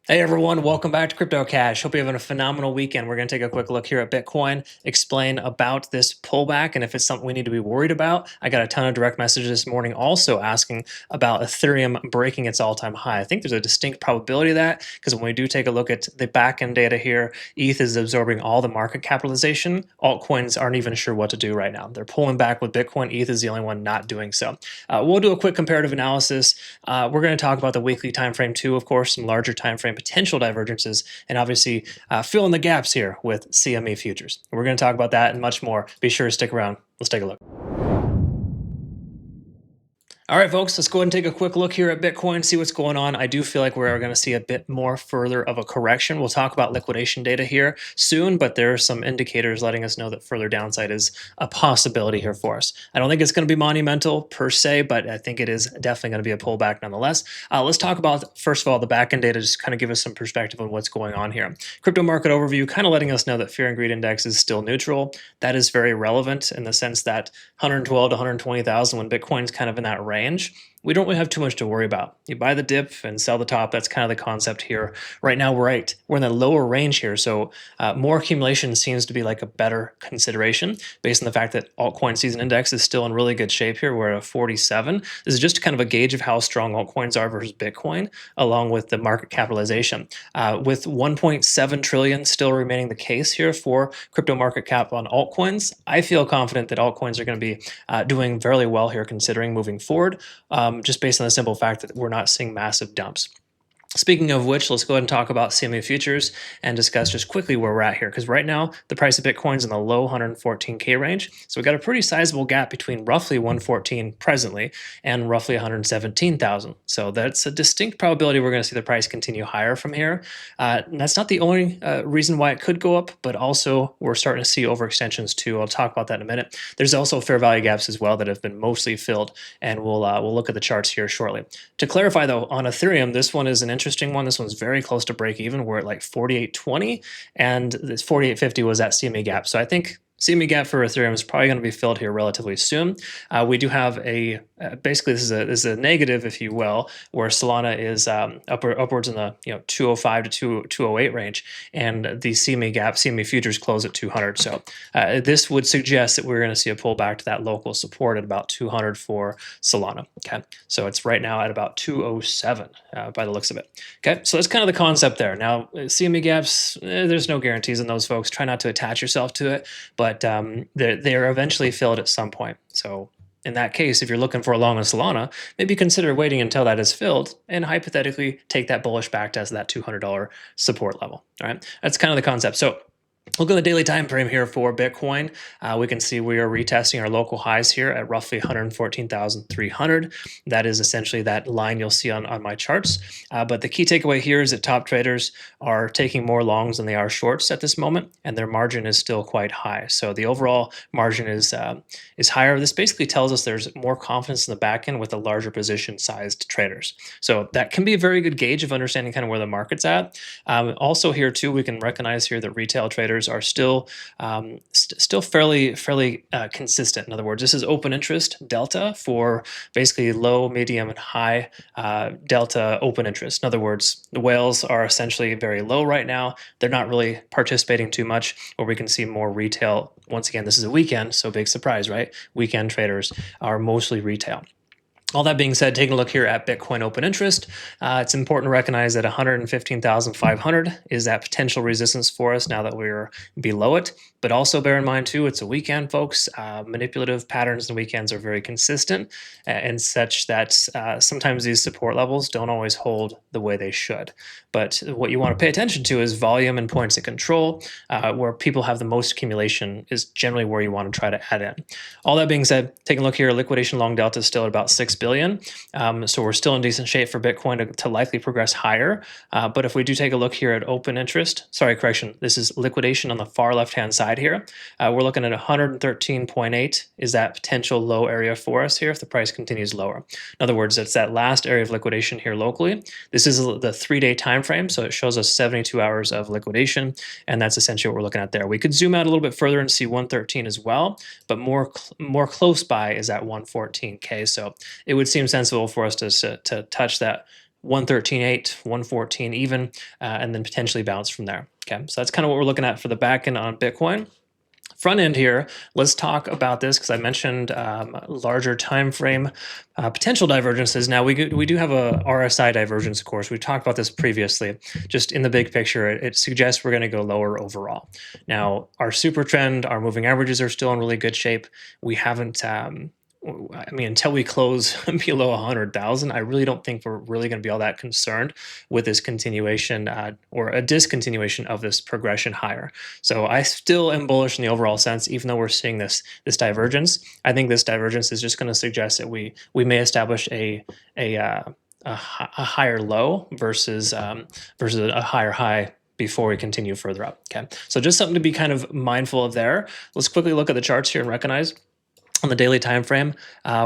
Hey everyone, welcome back to Crypto Cash. Hope you're having a phenomenal weekend. We're going to take a quick look here at Bitcoin, explain about this pullback and if it's something we need to be worried about. I got a ton of direct messages this morning also asking about Ethereum breaking its all-time high. I think there's a distinct probability of that because when we do take a look at the back-end data here, ETH is absorbing all the market capitalization. Altcoins aren't even sure what to do right now. They're pulling back with Bitcoin. ETH is the only one not doing so. We'll do a quick comparative analysis. We're going to talk about the weekly time frame too, of course, some larger time frame potential divergences, and obviously fill in the gaps here with CME futures. We're going to talk about that and much more. Be sure to stick around. Let's take a look. All right, folks, let's go ahead and take a quick look here at Bitcoin, see what's going on. I do feel like we're going to see a bit more further of a correction. We'll talk about liquidation data here soon, but there are some indicators letting us know that further downside is a possibility here for us. I don't think it's going to be monumental per se, but I think it is definitely going to be a pullback nonetheless. Let's talk about, first of all, the backend data, just kind of give us some perspective on what's going on here. Crypto market overview, kind of letting us know that fear and greed index is still neutral. That is very relevant in the sense that 112 to 120,000 when Bitcoin's kind of in that range, we don't really have too much to worry about. You buy the dip and sell the top. That's kind of the concept here. Right now, we're in the lower range here. So more accumulation seems to be like a better consideration based on the fact that altcoin season index is still in really good shape here. We're at a 47. This is just kind of a gauge of how strong altcoins are versus Bitcoin, along with the market capitalization. With 1.7 trillion still remaining the case here for crypto market cap on altcoins, I feel confident that altcoins are going to be doing fairly well here considering moving forward. Just based on the simple fact that we're not seeing massive dumps. Speaking of which, let's go ahead and talk about CME futures and discuss just quickly where we're at here. Because right now, the price of Bitcoin's in the low 114K range. So we've got a pretty sizable gap between roughly 114 presently and roughly 117,000. So that's a distinct probability we're going to see the price continue higher from here. And that's not the only reason why it could go up, but also we're starting to see overextensions too. I'll talk about that in a minute. There's also fair value gaps as well that have been mostly filled, and we'll look at the charts here shortly. To clarify though, on Ethereum, this one is an interesting one. This one's very close to break even. We're at like 48.20, and this 48.50 was that CME gap. So I think CME gap for Ethereum is probably going to be filled here relatively soon. We do have a basically this is a negative, if you will, where Solana is upwards in the 205 to 208 range, and the CME gap, CME futures close at 200. So this would suggest that we're going to see a pullback to that local support at about 200 for Solana. Okay, so it's right now at about 207 by the looks of it. Okay, so that's kind of the concept there. Now CME gaps, there's no guarantees in those, folks. Try not to attach yourself to it, but they're eventually filled at some point. So in that case, if you're looking for a long on Solana, maybe consider waiting until that is filled and hypothetically take that bullish back to that $200 support level. All right, that's kind of the concept. So look at the daily time frame here for Bitcoin. We can see we are retesting our local highs here at roughly 114,300. That is essentially that line you'll see on my charts. But the key takeaway here is that top traders are taking more longs than they are shorts at this moment, and their margin is still quite high. So the overall margin is higher. This basically tells us there's more confidence in the back end with the larger position sized traders. So that can be a very good gauge of understanding kind of where the market's at. Also here too, we can recognize here that retail traders are still fairly consistent. In other words, this is open interest delta for basically low, medium, and high delta open interest. In other words, the whales are essentially very low right now. They're not really participating too much, where we can see more retail. Once again, this is a weekend, so big surprise, right? Weekend traders are mostly retail. All that being said, taking a look here at Bitcoin open interest, it's important to recognize that 115,500 is that potential resistance for us now that we're below it. But also bear in mind too, it's a weekend, folks. Manipulative patterns in weekends are very consistent and such that sometimes these support levels don't always hold the way they should. But what you want to pay attention to is volume and points of control, where people have the most accumulation is generally where you want to try to add in. All that being said, taking a look here, liquidation long delta is still at about 6 billion. So we're still in decent shape for Bitcoin to likely progress higher. But if we do take a look here at open interest, sorry, correction, this is liquidation on the far left-hand side here. We're looking at 113.8 is that potential low area for us here if the price continues lower. In other words, it's that last area of liquidation here locally. This is the 3-day time frame, so it shows us 72 hours of liquidation, and that's essentially what we're looking at there. We could zoom out a little bit further and see 113 as well, but more close by is at 114K. So it would seem sensible for us to touch that 113.8, 114 even, and then potentially bounce from there. Okay, so that's kind of what we're looking at for the back end on Bitcoin. Front end here, let's talk about this because I mentioned larger time frame potential divergences. Now we do have a RSI divergence, of course. We've talked about this previously. Just in the big picture, it suggests we're going to go lower overall. Now our super trend, our moving averages are still in really good shape. We haven't. I mean, until we close below 100,000, I really don't think we're really going to be all that concerned with this continuation or a discontinuation of this progression higher. So I still am bullish in the overall sense, even though we're seeing this divergence. I think this divergence is just going to suggest that we may establish a higher low versus a higher high before we continue further up. Okay, so just something to be kind of mindful of there. Let's quickly look at the charts here and recognize. On the daily time frame,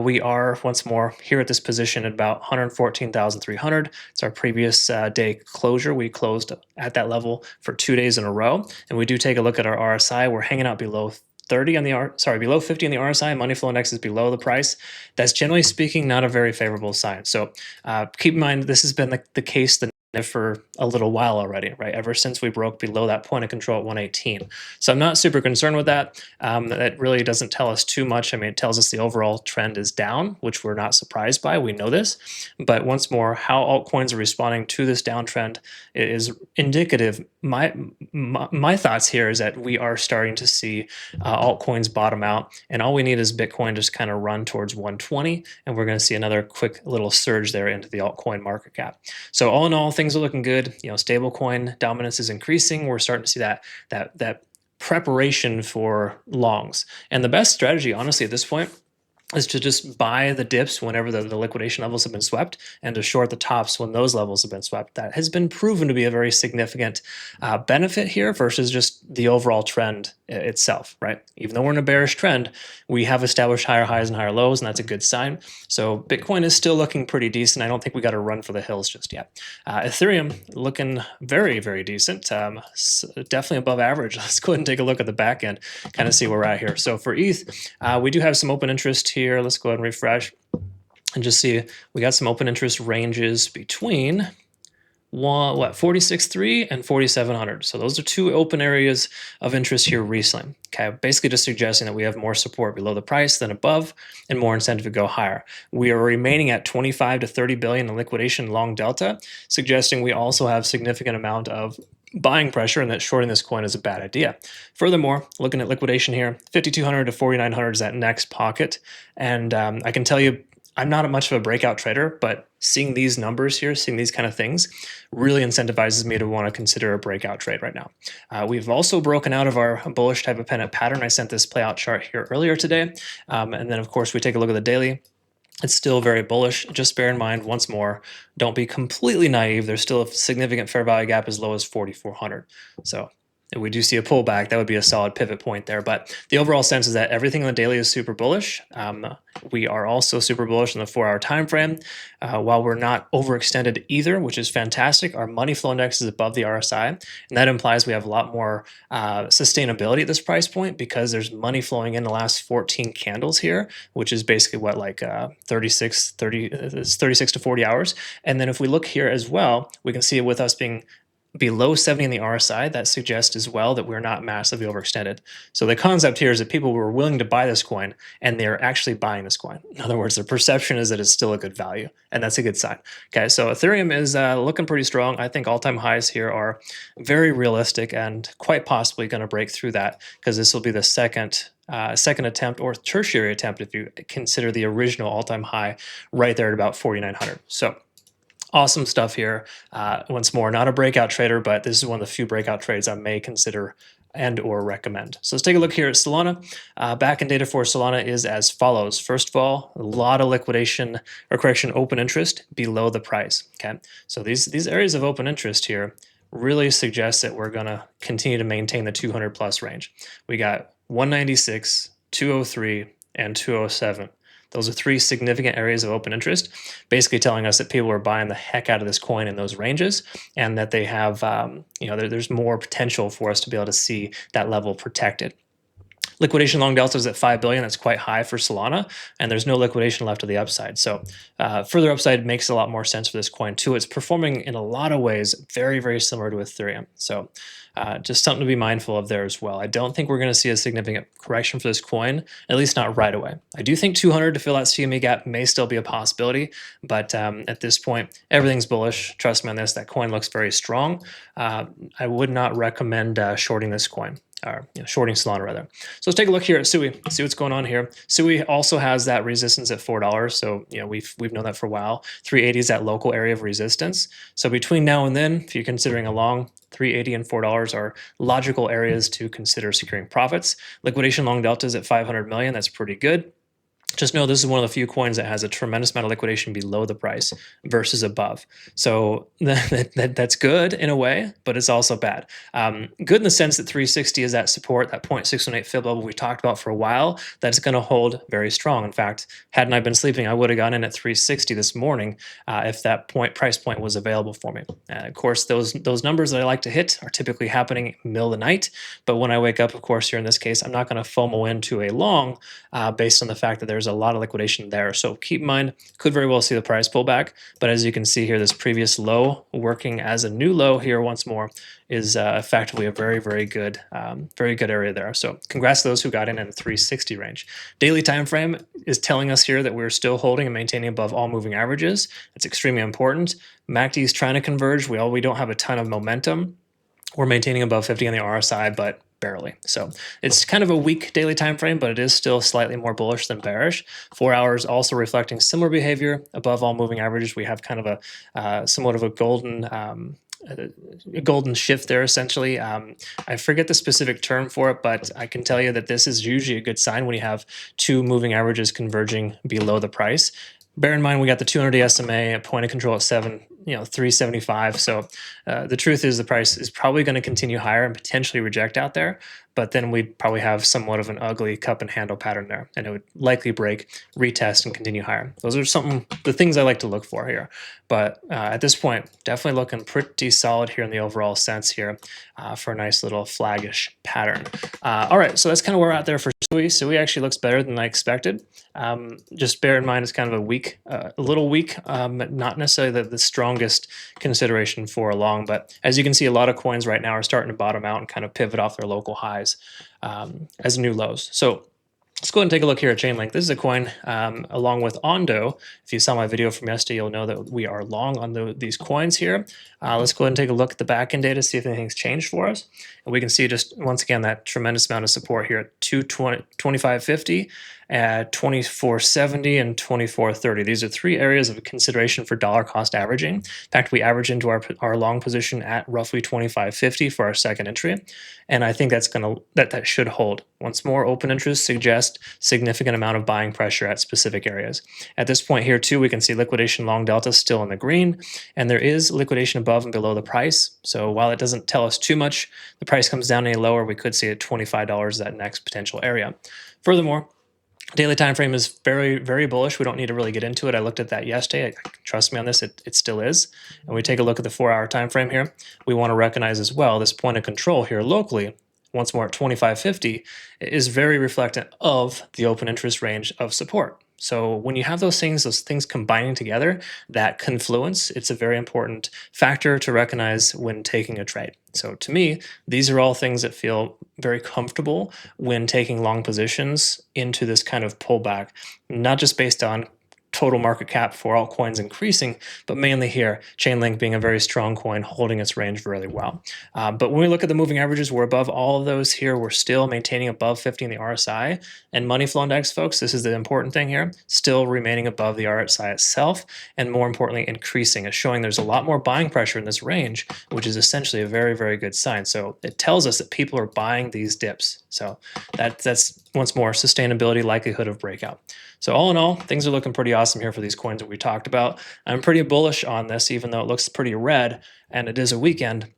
we are once more here at this position at about 114,300. It's our previous day closure. We closed at that level for 2 days in a row, and we do take a look at our RSI. We're hanging out below 30 on the below 50 on the RSI. Money flow index is below the price. That's generally speaking not a very favorable sign. So keep in mind this has been the case for a little while already, right? Ever since we broke below that point of control at 118. So I'm not super concerned with that. That really doesn't tell us too much. I mean, it tells us the overall trend is down, which we're not surprised by. We know this. But once more, how altcoins are responding to this downtrend is indicative. My thoughts here is that we are starting to see altcoins bottom out, and all we need is Bitcoin just kind of run towards 120, and we're going to see another quick little surge there into the altcoin market cap. So all in all, things are looking good. You know, stablecoin dominance is increasing. We're starting to see that preparation for longs. And the best strategy, honestly, at this point is to just buy the dips whenever the liquidation levels have been swept and to short the tops when those levels have been swept. That has been proven to be a very significant benefit here versus just the overall trend itself, right? Even though we're in a bearish trend, we have established higher highs and higher lows, and that's a good sign. So Bitcoin is still looking pretty decent. I don't think we got to run for the hills just yet. Ethereum looking very, very decent, definitely above average. Let's go ahead and take a look at the back end, kind of see where we're at here. So for ETH, we do have some open interest here. Let's go ahead and refresh and just see we got some open interest ranges between 46.3 and 4,700. So those are two open areas of interest here recently. Okay, basically just suggesting that we have more support below the price than above and more incentive to go higher. We are remaining at 25 to 30 billion in liquidation long delta, suggesting we also have significant amount of buying pressure and that shorting this coin is a bad idea. Furthermore, looking at liquidation here, 5,200 to 4,900 is that next pocket. And I can tell you, I'm not much of a breakout trader, but seeing these numbers here, seeing these kind of things really incentivizes me to want to consider a breakout trade right now. We've also broken out of our bullish type of pennant pattern. I sent this playout chart here earlier today. And then of course we take a look at the daily. It's still very bullish. Just bear in mind, once more, don't be completely naive. There's still a significant fair value gap as low as 4,400. So if we do see a pullback, that would be a solid pivot point there. But the overall sense is that everything on the daily is super bullish. We are also super bullish in the 4-hour time frame. While we're not overextended either, which is fantastic, our money flow index is above the RSI. And that implies we have a lot more sustainability at this price point because there's money flowing in the last 14 candles here, which is basically what, like 36 to 40 hours. And then if we look here as well, we can see it with us being below 70 in the RSI, that suggests as well that we're not massively overextended. So the concept here is that people were willing to buy this coin and they're actually buying this coin. In other words, their perception is that it's still a good value, and that's a good sign. Okay, so Ethereum is looking pretty strong. I think all-time highs here are very realistic and quite possibly going to break through that because this will be the second attempt or tertiary attempt if you consider the original all-time high right there at about 4,900. So awesome stuff here. Once more, not a breakout trader, but this is one of the few breakout trades I may consider and or recommend. So let's take a look here at Solana. Back-end data for Solana is as follows. First of all, a lot of liquidation or correction open interest below the price. Okay, so these areas of open interest here really suggest that we're going to continue to maintain the 200 plus range. We got 196, 203, and 207. Those are three significant areas of open interest, basically telling us that people are buying the heck out of this coin in those ranges and that they have, there's more potential for us to be able to see that level protected. Liquidation long delta is at 5 billion. That's quite high for Solana, and there's no liquidation left to the upside. So further upside makes a lot more sense for this coin too. It's performing in a lot of ways very, very similar to Ethereum. So just something to be mindful of there as well. I don't think we're going to see a significant correction for this coin, at least not right away. I do think 200 to fill that CME gap may still be a possibility, but at this point, everything's bullish. Trust me on this. That coin looks very strong. I would not recommend shorting this coin. Or shorting Solana rather. So let's take a look here at SUI. See what's going on here. SUI also has that resistance at $4. So we've known that for a while. 380 is that local area of resistance. So between now and then, if you're considering a long, 380 and $4 are logical areas to consider securing profits. Liquidation long delta is at 500 million. That's pretty good. Just know this is one of the few coins that has a tremendous amount of liquidation below the price versus above. So that's good in a way, but it's also bad. Good in the sense that 360 is that support, that 0.618 fib level we talked about for a while, that's going to hold very strong. In fact, hadn't I been sleeping, I would have gone in at 360 this morning if that price point was available for me. Of course, those numbers that I like to hit are typically happening middle of the night, but when I wake up, of course, here in this case, I'm not going to FOMO into a long based on the fact that there's a lot of liquidation there. So keep in mind, could very well see the price pull back. But as you can see here, this previous low working as a new low here once more is effectively a very, very good area there. So congrats to those who got in the 360 range. Daily time frame is telling us here that we're still holding and maintaining above all moving averages. It's extremely important. MACD is trying to converge. We don't have a ton of momentum. We're maintaining above 50 on the RSI, but barely. So it's kind of a weak daily time frame, but it is still slightly more bullish than bearish. 4 hours also reflecting similar behavior above all moving averages. We have kind of a somewhat of a golden shift there essentially. I forget the specific term for it, but I can tell you that this is usually a good sign when you have two moving averages converging below the price. Bear in mind, we got the 200 SMA, a point of control at 375. So the truth is the price is probably going to continue higher and potentially reject out there, but then we'd probably have somewhat of an ugly cup and handle pattern there, and it would likely break, retest, and continue higher. Those are the things I like to look for here. But at this point, definitely looking pretty solid here in the overall sense here for a nice little flaggish pattern. All right, so that's kind of where we're at there for SUI. SUI actually looks better than I expected. Just bear in mind it's kind of a little weak, not necessarily the strongest consideration for a long, but as you can see, a lot of coins right now are starting to bottom out and kind of pivot off their local highs as new lows. So let's go ahead and take a look here at Chainlink. This is a coin along with Ondo. If you saw my video from yesterday, you'll know that we are long on these coins here. Let's go ahead and take a look at the backend data, see if anything's changed for us. And we can see just once again that tremendous amount of support here at 2550, at 2470, and 2430. These are three areas of consideration for dollar cost averaging. In fact, we average into our long position at roughly 2550 for our second entry, and I think that should hold. Once more, open interest suggests significant amount of buying pressure at specific areas. At this point here too, we can see liquidation long delta still in the green, and there is liquidation above and below the price. So while it doesn't tell us too much, the price comes down any lower, we could see at $25 that next potential area. Furthermore, daily time frame is very, very bullish. We don't need to really get into it. I looked at that yesterday. Trust me on this, it still is. And we take a look at the 4-hour time frame here. We want to recognize as well this point of control here locally, once more at 2550, is very reflective of the open interest range of support. So when you have those things combining together, that confluence, it's a very important factor to recognize when taking a trade. So to me, these are all things that feel very comfortable when taking long positions into this kind of pullback, not just based on total market cap for altcoins increasing, but mainly here, Chainlink being a very strong coin, holding its range really well. But when we look at the moving averages, we're above all of those here. We're still maintaining above 50 in the RSI. And money flow index, folks, this is the important thing here, still remaining above the RSI itself, and more importantly, increasing. It's showing there's a lot more buying pressure in this range, which is essentially a very, very good sign. So it tells us that people are buying these dips. So that's once more sustainability, likelihood of breakout. So all in all, things are looking pretty awesome here for these coins that we talked about. I'm pretty bullish on this, even though it looks pretty red and it is a weekend.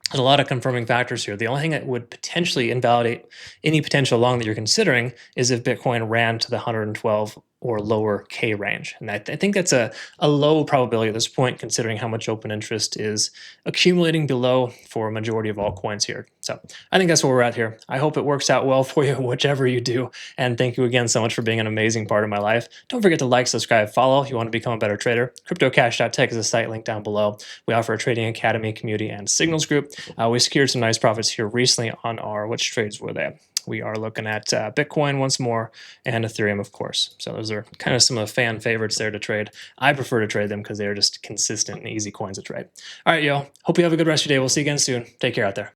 There's a lot of confirming factors here. The only thing that would potentially invalidate any potential long that you're considering is if Bitcoin ran to the 112 or lower K range. And I think that's a low probability at this point, considering how much open interest is accumulating below for a majority of altcoins here. So I think that's where we're at here. I hope it works out well for you, whichever you do. And thank you again so much for being an amazing part of my life. Don't forget to like, subscribe, follow if you want to become a better trader. CryptoCash.tech is a site link down below. We offer a trading academy, community, and signals group. We secured some nice profits here recently on our, which trades were they? We are looking at Bitcoin once more and Ethereum, of course. So those are kind of some of the fan favorites there to trade. I prefer to trade them because they are just consistent and easy coins to trade. All right, y'all. Hope you have a good rest of your day. We'll see you again soon. Take care out there.